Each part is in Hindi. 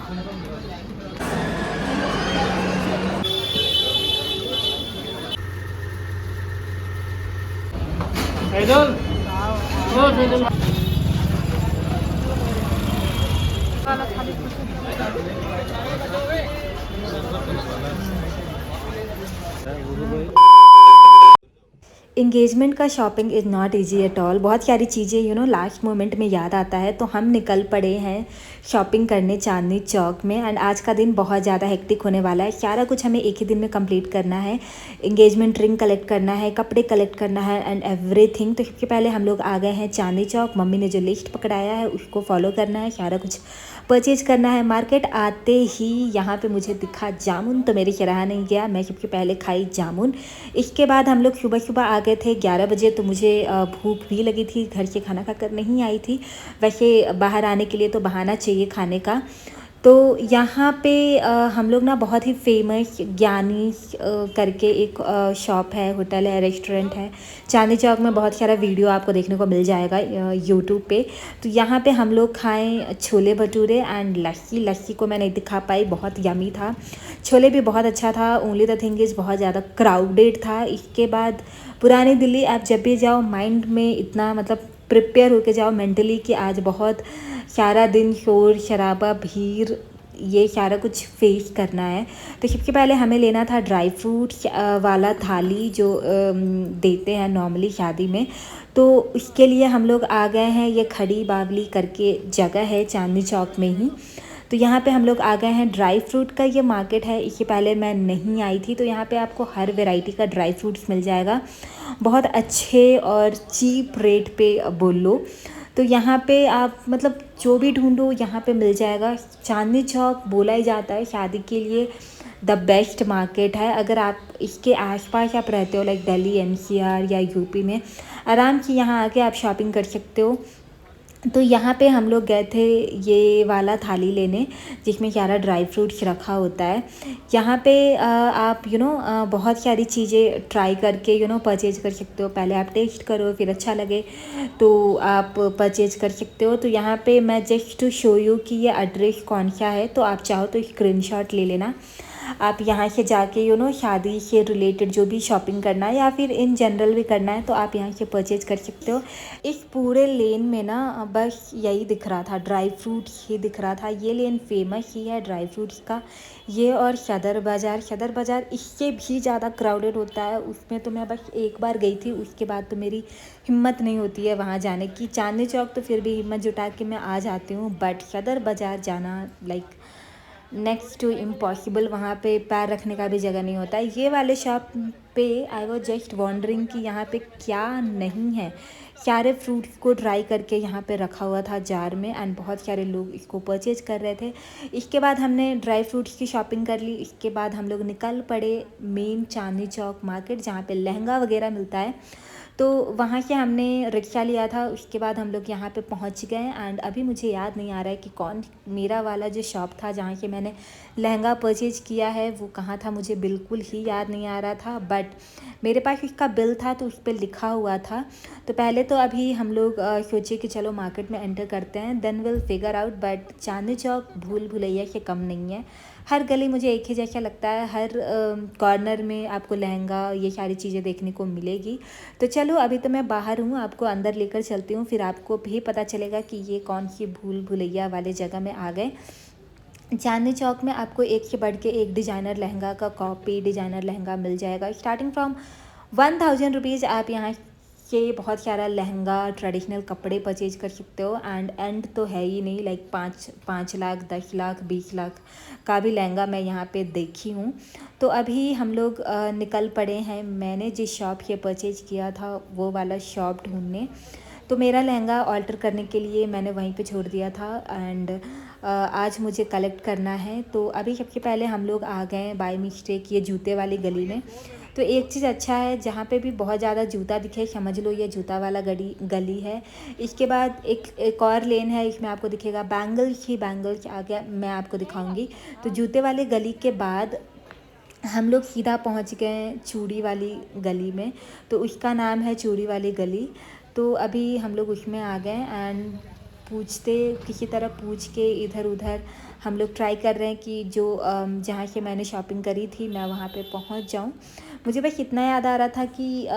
Idol! Oh, idol! इंगेजमेंट का shopping is not easy at all. बहुत सारी चीज़ें लास्ट मोमेंट में याद आता है, तो हम निकल पड़े हैं शॉपिंग करने चांदनी चौक में। एंड आज का दिन बहुत ज़्यादा हेक्टिक होने वाला है। सारा कुछ हमें एक ही दिन में कंप्लीट करना है। इंगेजमेंट रिंग कलेक्ट करना है, कपड़े कलेक्ट करना है एंड एवरीथिंग। तो सबसे पहले हम लोग आ गए हैं चांदनी चौक। मम्मी ने जो लिस्ट पकड़ाया है उसको फॉलो करना है, सारा कुछ परचेज करना है। मार्केट आते ही यहाँ पे मुझे दिखा जामुन, तो मेरी चराहा नहीं गया, मैं सबसे पहले खाई जामुन। इसके बाद हम लोग सुबह सुबह आ गए थे 11 बजे, तो मुझे भूख भी लगी थी, घर से खाना खाकर नहीं आई थी। वैसे बाहर आने के लिए तो बहाना चाहिए खाने का। तो यहाँ पे हम लोग ना बहुत ही फेमस ज्ञानी करके एक शॉप है, होटल है, रेस्टोरेंट है चांदनी चौक में। बहुत सारा वीडियो आपको देखने को मिल जाएगा यूट्यूब पे। तो यहाँ पे हम लोग खाएं छोले भटूरे एंड लस्सी। लस्सी को मैं नहीं दिखा पाई, बहुत यमी था। छोले भी बहुत अच्छा था। ओनली द थिंग इज़ बहुत ज़्यादा क्राउडेड था। इसके बाद पुरानी दिल्ली आप जब भी जाओ माइंड में इतना मतलब प्रिपेयर होके जाओ मेंटली कि आज बहुत सारा दिन शोर शराबा भीड़ ये सारा कुछ फेस करना है। तो सबसे पहले हमें लेना था ड्राई फ्रूट्स वाला थाली जो देते हैं नॉर्मली शादी में। तो उसके लिए हम लोग आ गए हैं, ये खड़ी बावली करके जगह है चांदनी चौक में ही। तो यहाँ पे हम लोग आ गए हैं। ड्राई फ्रूट का ये मार्केट है, इससे पहले मैं नहीं आई थी। तो यहाँ पे आपको हर वैरायटी का ड्राई फ्रूट्स मिल जाएगा, बहुत अच्छे और चीप रेट पे बोल लो। तो यहाँ पे आप मतलब जो भी ढूंढो यहाँ पे मिल जाएगा। चांदनी चौक बोला ही जाता है शादी के लिए द बेस्ट मार्केट है। अगर आप इसके आसपास आप रहते हो लाइक दिल्ली एनसीआर या यूपी में, आराम से यहाँ आके आप शॉपिंग कर सकते हो। तो यहाँ पे हम लोग गए थे ये वाला थाली लेने जिसमें सारा ड्राई फ्रूट्स रखा होता है। यहाँ पे आप बहुत सारी चीज़ें ट्राई करके परचेज कर सकते हो। पहले आप टेस्ट करो, फिर अच्छा लगे तो आप परचेज कर सकते हो। तो यहाँ पे मैं जस्ट टू शो यू कि ये एड्रेस कौन सा है, तो आप चाहो तो स्क्रीनशॉट ले लेना। आप यहाँ से जाके शादी से रिलेटेड जो भी शॉपिंग करना है या फिर इन जनरल भी करना है तो आप यहाँ से परचेज कर सकते हो। इस पूरे लेन में ना बस यही दिख रहा था, ड्राई फ्रूट्स ही दिख रहा था। ये लेन फेमस ही है ड्राई फ्रूट्स का, ये और सदर बाज़ार इससे भी ज़्यादा क्राउडेड होता है। उसमें तो मैं बस एक बार गई थी, उसके बाद तो मेरी हिम्मत नहीं होती है वहाँ जाने की। चांदनी चौक तो फिर भी हिम्मत जुटा के मैं आ जाती हूँ, बट सदर बाज़ार जाना लाइक नेक्स्ट टू इम्पॉसिबल। वहाँ पे पैर रखने का भी जगह नहीं होता है। ये वाले शॉप पे आई वॉज जस्ट वॉन्डरिंग कि यहाँ पे क्या नहीं है। सारे फ्रूट्स को ड्राई करके यहाँ पे रखा हुआ था जार में एंड बहुत सारे लोग इसको परचेज कर रहे थे। इसके बाद हमने ड्राई फ्रूट्स की शॉपिंग कर ली। इसके बाद हम लोग निकल पड़े मेन चांदनी चौक मार्केट जहाँ पे लहंगा वगैरह मिलता है। तो वहाँ से हमने रिक्शा लिया था। उसके बाद हम लोग यहाँ पे पहुँच गए एंड अभी मुझे याद नहीं आ रहा है कि कौन मेरा वाला जो शॉप था जहाँ से मैंने लहंगा परचेज किया है वो कहाँ था, मुझे बिल्कुल ही याद नहीं आ रहा था। बट मेरे पास उसका बिल था तो उस पर लिखा हुआ था। तो पहले तो अभी हम लोग सोचे कि चलो मार्केट में एंटर करते हैं, then will figure out. But Chandni Chowk भूल भुलैया से कम नहीं है। हर गली मुझे एक ही जैसा लगता है, हर कॉर्नर में आपको लहंगा ये सारी चीज़ें देखने को मिलेगी। तो चलो अभी तो मैं बाहर हूँ, आपको अंदर लेकर चलती हूँ, फिर आपको भी पता चलेगा कि ये कौन सी भूल भुलैया वाले जगह में आ गए। चांदनी चौक में आपको एक से बढ़ के एक डिज़ाइनर लहंगा का कॉपी डिज़ाइनर लहंगा मिल जाएगा। स्टार्टिंग फ्रॉम 1000 रुपीज़ आप यहाँ से बहुत सारा लहंगा ट्रेडिशनल कपड़े परचेज कर सकते हो। एंड तो है ही नहीं, लाइक 5 लाख 10 लाख 20 लाख का भी लहंगा मैं यहाँ पे देखी हूँ। तो अभी हम लोग निकल पड़े हैं। मैंने जिस शॉप से परचेज किया था वो वाला शॉप ढूंढने। तो मेरा लहंगा ऑल्टर करने के लिए मैंने वहीं पे छोड़ दिया था एंड आज मुझे कलेक्ट करना है। तो अभी सबसे पहले हम लोग आ गए बाय मिस्टेक ये जूते वाली गली में। तो एक चीज़ अच्छा है, जहाँ पे भी बहुत ज़्यादा जूता दिखे समझ लो ये जूता वाला गली है। इसके बाद एक और लेन है, इसमें आपको दिखेगा बैंगल्स ही बैंगल्स आ गया, मैं आपको दिखाऊंगी। तो जूते वाले गली के बाद हम लोग सीधा पहुंच गए चूड़ी वाली गली में। तो उसका नाम है चूड़ी वाली गली। तो अभी हम लोग उसमें आ गए एंड पूछते किसी तरह पूछ के इधर उधर हम लोग ट्राई कर रहे हैं कि जो जहाँ से मैंने शॉपिंग करी थी मैं वहाँ पे पहुँच जाऊँ। मुझे बस इतना याद आ रहा था कि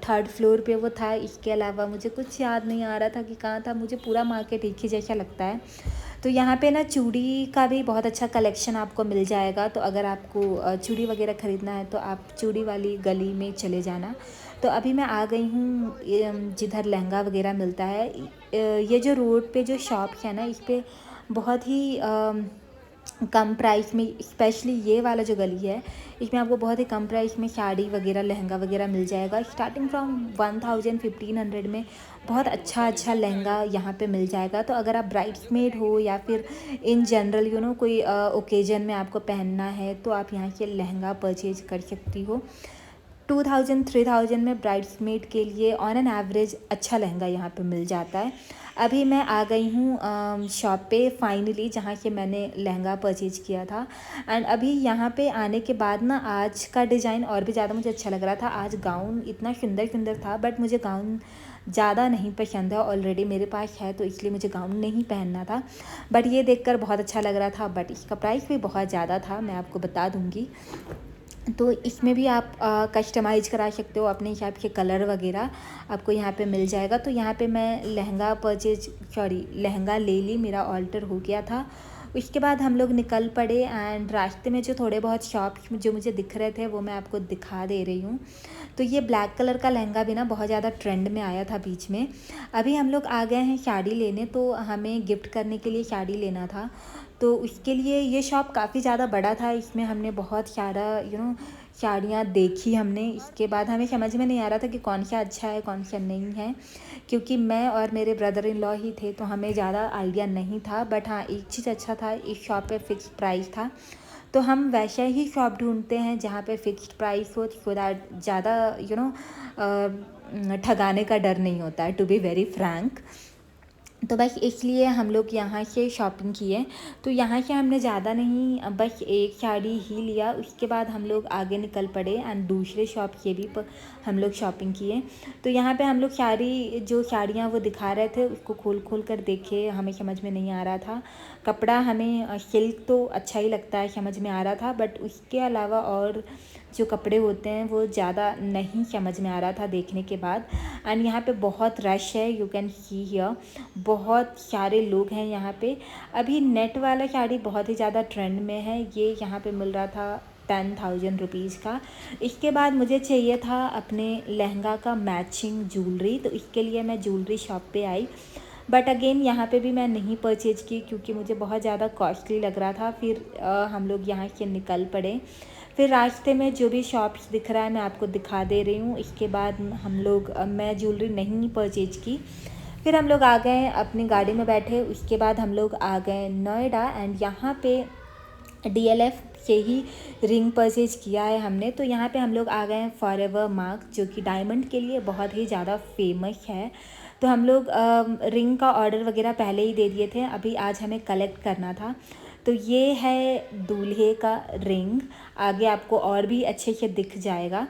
थर्ड फ्लोर पे वो था, इसके अलावा मुझे कुछ याद नहीं आ रहा था कि कहाँ था। मुझे पूरा मार्केट एक ही जैसा लगता है। तो यहाँ पे ना चूड़ी का भी बहुत अच्छा कलेक्शन आपको मिल जाएगा। तो अगर आपको चूड़ी वगैरह ख़रीदना है तो आप चूड़ी वाली गली में चले जाना। तो अभी मैं आ गई हूँ जिधर लहंगा वगैरह मिलता है। ये जो रोड पे जो शॉप है ना, इस पे बहुत ही कम प्राइस में, स्पेशली ये वाला जो गली है इसमें आपको बहुत ही कम प्राइस में साड़ी वगैरह लहंगा वगैरह मिल जाएगा। स्टार्टिंग फ्रॉम 1000-1500 में बहुत अच्छा लहंगा यहाँ पे मिल जाएगा। तो अगर आप ब्राइड्समेड हो या फिर इन जनरल कोई ओकेजन में आपको पहनना है तो आप यहाँ से लहंगा परचेज कर सकती हो। 2000-3000 में ब्राइड्समेड के लिए ऑन एन एवरेज अच्छा लहंगा यहाँ पे मिल जाता है। अभी मैं आ गई हूँ शॉप पे फाइनली, जहाँ से मैंने लहंगा परचेज किया था। एंड अभी यहाँ पे आने के बाद ना आज का डिज़ाइन और भी ज़्यादा मुझे अच्छा लग रहा था। आज गाउन इतना सुंदर था, बट मुझे गाउन ज़्यादा नहीं पसंद है, ऑलरेडी मेरे पास है, तो इसलिए मुझे गाउन नहीं पहनना था। बट ये देखकर बहुत अच्छा लग रहा था, बट इसका प्राइस भी बहुत ज़्यादा था, मैं आपको बता दूँगी। तो इसमें भी आप कस्टमाइज़ करा सकते हो अपने हिसाब के, कलर वगैरह आपको यहाँ पे मिल जाएगा। तो यहाँ पे मैं लहंगा ले ली, मेरा ऑल्टर हो गया था। उसके बाद हम लोग निकल पड़े एंड रास्ते में जो थोड़े बहुत शॉप जो मुझे दिख रहे थे वो मैं आपको दिखा दे रही हूँ। तो ये ब्लैक कलर का लहंगा भी ना बहुत ज़्यादा ट्रेंड में आया था बीच में। अभी हम लोग आ गए हैं साड़ी लेने, तो हमें गिफ्ट करने के लिए साड़ी लेना था। तो उसके लिए ये शॉप काफ़ी ज़्यादा बड़ा था, इसमें हमने बहुत सारा साड़ियाँ देखी हमने। इसके बाद हमें समझ में नहीं आ रहा था कि कौन सा अच्छा है कौन सा नहीं है, क्योंकि मैं और मेरे ब्रदर इन लॉ ही थे, तो हमें ज़्यादा आइडिया नहीं था। बट हाँ, एक चीज़ अच्छा था, इस शॉप पे फ़िक्स प्राइस था। तो हम वैसा ही शॉप ढूंढते हैं जहाँ पे फ़िक्स्ड प्राइस हो, सो दैट ज़्यादा ठगाने का डर नहीं होता है, टू बी वेरी फ्रैंक। तो बस इसलिए हम लोग यहाँ से शॉपिंग किए। तो यहाँ से हमने ज़्यादा नहीं, बस एक साड़ी ही लिया। उसके बाद हम लोग आगे निकल पड़े एंड दूसरे शॉप से भी हम लोग शॉपिंग किए। तो यहाँ पे हम लोग जो साड़ियाँ वो दिखा रहे थे उसको खोल कर देखे, हमें समझ में नहीं आ रहा था। कपड़ा हमें सिल्क तो अच्छा ही लगता है, समझ में आ रहा था, बट उसके अलावा और जो कपड़े होते हैं वो ज़्यादा नहीं समझ में आ रहा था देखने के बाद। एंड यहाँ पे बहुत रश है, यू कैन सी हियर, बहुत सारे लोग हैं यहाँ पे। अभी नेट वाला साड़ी बहुत ही ज़्यादा ट्रेंड में है, ये यहाँ पे मिल रहा था 10,000 रुपीज़ का। इसके बाद मुझे चाहिए था अपने लहंगा का मैचिंग ज्वेलरी, तो इसके लिए मैं ज्वेलरी शॉप पे आई। बट अगेन यहाँ पे भी मैं नहीं परचेज की क्योंकि मुझे बहुत ज़्यादा कॉस्टली लग रहा था। फिर हम लोग यहाँ से निकल पड़े। फिर रास्ते में जो भी शॉप्स दिख रहा है मैं आपको दिखा दे रही हूँ। इसके बाद मैं ज्वेलरी नहीं परचेज की। फिर हम लोग आ गए, अपनी गाड़ी में बैठे। उसके बाद हम लोग आ गए नोएडा एंड यहाँ पे DLF से ही रिंग परचेज किया है हमने। तो यहाँ पे हम लोग आ गए हैं फॉरएवर मार्क, जो कि डायमंड के लिए बहुत ही ज़्यादा फेमस है। तो हम लोग रिंग का ऑर्डर वगैरह पहले ही दे दिए थे, अभी आज हमें कलेक्ट करना था। तो ये है दूल्हे का रिंग, आगे आपको और भी अच्छे से दिख जाएगा।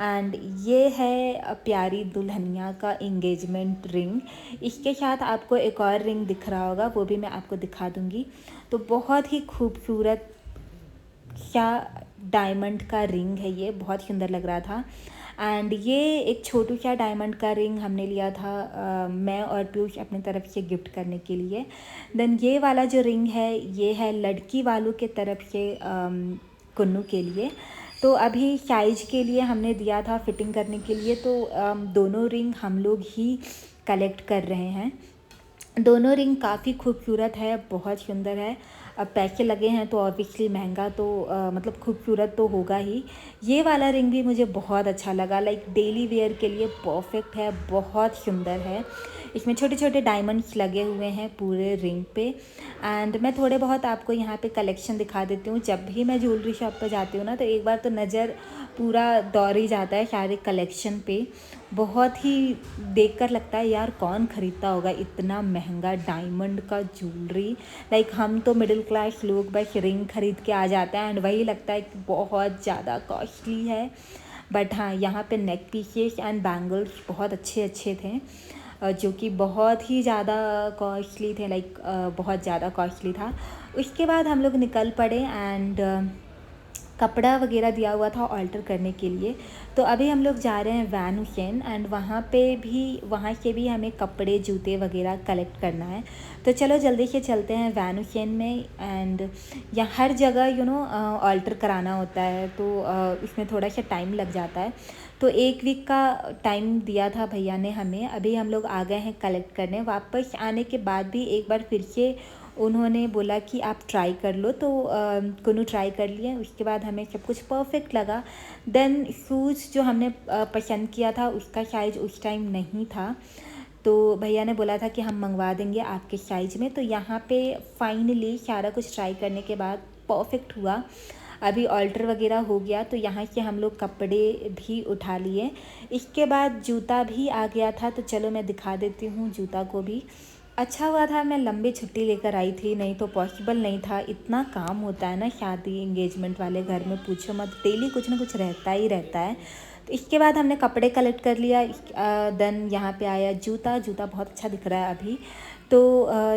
एंड ये है प्यारी दुल्हनिया का इंगेजमेंट रिंग। इसके साथ आपको एक और रिंग दिख रहा होगा, वो भी मैं आपको दिखा दूँगी। तो बहुत ही खूबसूरत सा डायमंड का रिंग है, ये बहुत सुंदर लग रहा था। एंड ये एक छोटू सा डायमंड का रिंग हमने लिया था मैं और पीयूष अपनी तरफ से गिफ्ट करने के लिए। देन ये वाला जो रिंग है ये है लड़की वालों के तरफ से कुन्नू के लिए। तो अभी साइज के लिए हमने दिया था फिटिंग करने के लिए, तो दोनों रिंग हम लोग ही कलेक्ट कर रहे हैं। दोनों रिंग काफ़ी खूबसूरत है, बहुत सुंदर है। अब पैसे लगे हैं तो ऑब्वियसली महंगा तो मतलब खूबसूरत तो होगा ही। ये वाला रिंग भी मुझे बहुत अच्छा लगा, लाइक डेली वेयर के लिए परफेक्ट है, बहुत सुंदर है। इसमें छोटे छोटे डायमंड्स लगे हुए हैं पूरे रिंग पे। एंड मैं थोड़े बहुत आपको यहाँ पे कलेक्शन दिखा देती हूँ। जब भी मैं ज्वेलरी शॉप पर जाती हूँ ना, तो एक बार तो नज़र पूरा दौड़ ही जाता है सारे कलेक्शन पे। बहुत ही देखकर लगता है यार कौन ख़रीदता होगा इतना महंगा डायमंड का ज्वेलरी। लाइक हम तो मिडिल क्लास लोग बस रिंग ख़रीद के आ जाते हैं एंड वही लगता है कि बहुत ज़्यादा कॉस्टली है। बट हाँ, यहाँ पे नेक पीसेस एंड बैंगल्स बहुत अच्छे थे। जो कि बहुत ही ज़्यादा कॉस्टली थे, लाइक बहुत ज़्यादा कॉस्टली था। उसके बाद हम लोग निकल पड़े एंड कपड़ा वगैरह दिया हुआ था ऑल्टर करने के लिए। तो अभी हम लोग जा रहे हैं वैन हुसैन एंड वहाँ से भी हमें कपड़े जूते वगैरह कलेक्ट करना है। तो चलो जल्दी से चलते हैं वैन हुसैन में। एंड यहाँ हर जगह ऑल्टर कराना होता है, तो इसमें थोड़ा सा टाइम लग जाता है। तो 1 वीक का टाइम दिया था भैया ने हमें। अभी हम लोग आ गए हैं कलेक्ट करने। वापस आने के बाद भी एक बार फिर से उन्होंने बोला कि आप ट्राई कर लो, तो कुन्नू ट्राई कर लिए। उसके बाद हमें सब कुछ परफेक्ट लगा। देन शूज़ जो हमने पसंद किया था उसका साइज़ उस टाइम नहीं था, तो भैया ने बोला था कि हम मंगवा देंगे आपके साइज़ में। तो यहाँ पे फाइनली सारा कुछ ट्राई करने के बाद परफेक्ट हुआ। अभी ऑल्टर वगैरह हो गया, तो यहाँ से हम लोग कपड़े भी उठा लिए। इसके बाद जूता भी आ गया था, तो चलो मैं दिखा देती हूँ जूता को भी। अच्छा हुआ था मैं लंबी छुट्टी लेकर आई थी, नहीं तो पॉसिबल नहीं था। इतना काम होता है ना शादी एंगेजमेंट वाले घर में, पूछो मत, डेली कुछ ना कुछ रहता ही रहता है। तो इसके बाद हमने कपड़े कलेक्ट कर लिया। देन यहाँ पे आया जूता बहुत अच्छा दिख रहा है अभी। तो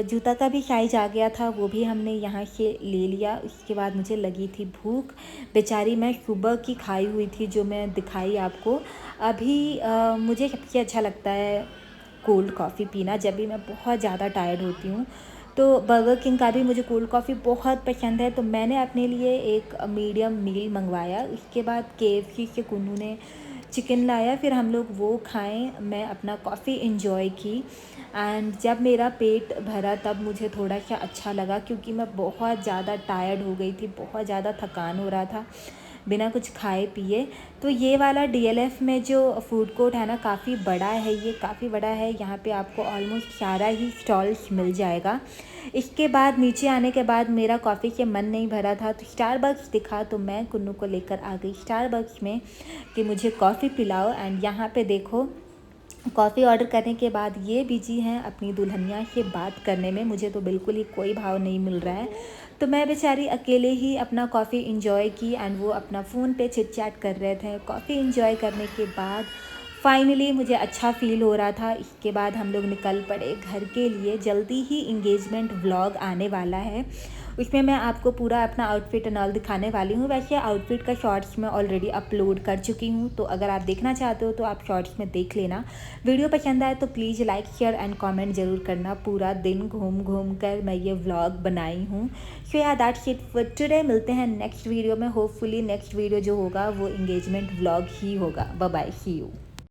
जूता का भी साइज आ गया था, वो भी हमने यहाँ से ले लिया। उसके बाद मुझे लगी थी भूख, बेचारी मैं सुबह की खाई हुई थी जो मैं दिखाई आपको। अभी मुझे सबसे अच्छा लगता है कोल्ड कॉफ़ी पीना जब भी मैं बहुत ज़्यादा टायर्ड होती हूँ। तो बर्गर किंग का भी मुझे कोल्ड कॉफ़ी बहुत पसंद है, तो मैंने अपने लिए एक मीडियम मील मंगवाया। उसके बाद KFC से कुन्नू ने चिकन लाया, फिर हम लोग वो खाएं, मैं अपना कॉफ़ी इंजॉय की। एंड जब मेरा पेट भरा तब मुझे थोड़ा सा अच्छा लगा, क्योंकि मैं बहुत ज़्यादा टायर्ड हो गई थी, बहुत ज़्यादा थकान हो रहा था बिना कुछ खाए पिए। तो ये वाला DLF में जो फूड कोर्ट है ना, काफ़ी बड़ा है, ये काफ़ी बड़ा है। यहाँ पे आपको ऑलमोस्ट सारा ही स्टॉल्स मिल जाएगा। इसके बाद नीचे आने के बाद मेरा कॉफ़ी से मन नहीं भरा था, तो स्टारबक्स दिखा, तो मैं कुन्नू को लेकर आ गई स्टारबक्स में कि मुझे कॉफ़ी पिलाओ। एंड यहाँ पे देखो, कॉफ़ी ऑर्डर करने के बाद ये बिजी हैं अपनी दुल्हनिया से बात करने में। मुझे तो बिल्कुल ही कोई भाव नहीं मिल रहा है, तो मैं बेचारी अकेले ही अपना कॉफ़ी इंजॉय की एंड वो अपना फ़ोन पे चिट चैट कर रहे थे। कॉफ़ी इंजॉय करने के बाद फाइनली मुझे अच्छा फ़ील हो रहा था। इसके बाद हम लोग निकल पड़े घर के लिए। जल्दी ही इंगेजमेंट व्लॉग आने वाला है, उसमें मैं आपको पूरा अपना आउटफिट एंड ऑल दिखाने वाली हूँ। वैसे आउटफिट का शॉर्ट्स मैं ऑलरेडी अपलोड कर चुकी हूँ, तो अगर आप देखना चाहते हो तो आप शॉर्ट्स में देख लेना। वीडियो पसंद आए तो please like share and comment ज़रूर करना। पूरा दिन घूम घूम कर मैं ये व्लॉग बनाई हूँ। सो या दैट्स इट फॉर टुडे। मिलते हैं नेक्स्ट वीडियो में। होपफुली नेक्स्ट वीडियो जो होगा वो इंगेजमेंट व्लॉग ही होगा। Bye bye, see you.